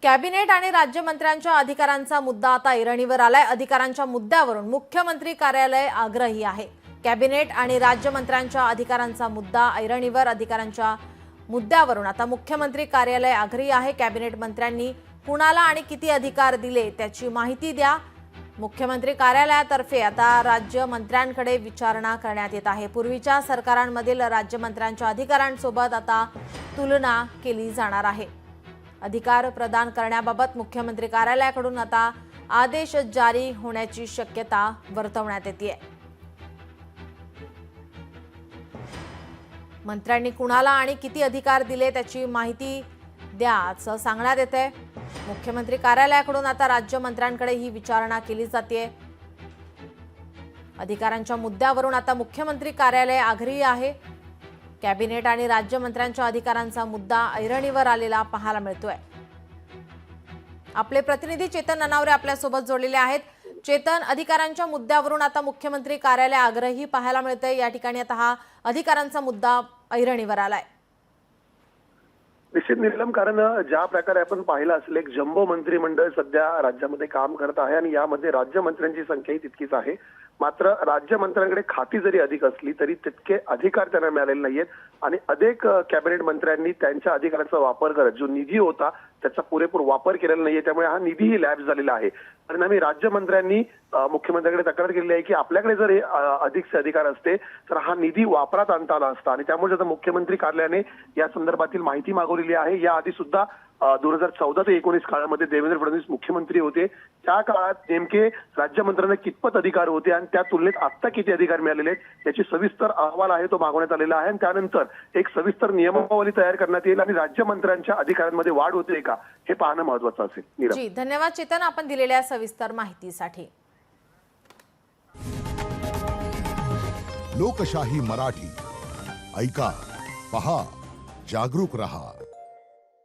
Cabinet आणि राज्यमंत्र्यांच्या अधिकारांचा मुद्दा आता ऐरणीवर आलाय। अधिकारांच्या मुद्द्यावरून मुख्यमंत्री कार्यालय आग्रही आहे। कॅबिनेट आणि राज्यमंत्र्यांच्या अधिकारांचा मुद्दा ऐरणीवर, अधिकारांच्या मुद्द्यावरून आता मुख्यमंत्री कार्यालय आग्रही आहे। कॅबिनेट मंत्र्यांनी कुणाला आणि किती अधिकार दिले त्याची माहिती द्या। मुख्यमंत्री कार्यालयातर्फे आता राज्यमंत्र्यांकडे विचारणा करण्यात येत आहे। पूर्वीच्या सरकारांमधील राज्यमंत्र्यांच्या अधिकारांसोबत आता तुलना केली जाणार आहे। अधिकार प्रदान करण्याबाबत मुख्यमंत्री कार्यालयाकडून आता आदेश जारी होण्याची शक्यता वर्तवण्यात येते। मंत्र्यांनी कुणाला आणि किती अधिकार दिले त्याची माहिती द्या असं सांगण्यात येते। मुख्यमंत्री कार्यालयाकडून आता राज्यमंत्र्यांकडे ही विचारणा केली जाते। अधिकारांच्या मुद्द्यावरून आता मुख्यमंत्री कार्यालय आग्रही आहे। कॅबिनेट आणि राज्यमंत्र्यांच्या अधिकारांचा मुद्दा ऐरणीवर आलेला पाहायला मिळतोय। आपले प्रतिनिधी चेतन ननावरे आपल्या सोबत जोडलेले आहेत। चेतन, अधिकारांच्या मुद्द्यावरून आता मुख्यमंत्री कार्यालय आग्रही पाहायला मिळतंय। या ठिकाणी आता हा अधिकारांचा मुद्दा ऐरणीवर आलाय। निश्चित नीलम, कारण ज्या प्रकारे आपण पाहिलं असेल एक जम्बो मंत्रिमंडळ सध्या राज्यामध्ये काम करत आहे आणि यामध्ये राज्यमंत्र्यांची संख्याही तितकीच आहे। मात्र राज्यमंत्र्यांकडे खाती जरी अधिक असली तरी तितके अधिकार त्यांना मिळालेले नाहीयेत आणि अनेक कॅबिनेट मंत्र्यांनी त्यांच्या अधिकाराचा वापर करत जो निधी होता त्याचा पुरेपूर वापर केलेला नाहीये। त्यामुळे हा निधीही लॅप्स झालेला आहे। परिणामी राज्यमंत्र्यांनी मुख्यमंत्र्यांकडे तक्रार केलेली आहे की आपल्याकडे जर अधिकचे अधिकार असते तर हा निधी वापरात आणता आला असता आणि त्यामुळे आता मुख्यमंत्री कार्यालयाने या संदर्भातील माहिती मागवलेली आहे। याआधी सुद्धा 2014 ते 19 काळामध्ये देवेंद्र फडणवीस मुख्यमंत्री होते। त्या काळात नेमके राज्यमंत्र्यांना कितपत अधिकार होते आणि त्या तुलनेत आता किती अधिकार मिळालेले आहेत याची सविस्तर अहवाल आहे तो मागवण्यात आलेला आहे आणि त्यानंतर एक सविस्तर नियमावली तयार करण्यात येईल आणि राज्यमंत्र्यांच्या अधिकारांमध्ये वाढ होते का हे पाहणं महत्त्वाचं असेल। जी, धन्यवाद चेतन, आपण दिलेल्या सविस्तर माहितीसाठी। लोकशाही मराठी ऐका, पहा, जागरूक रहा।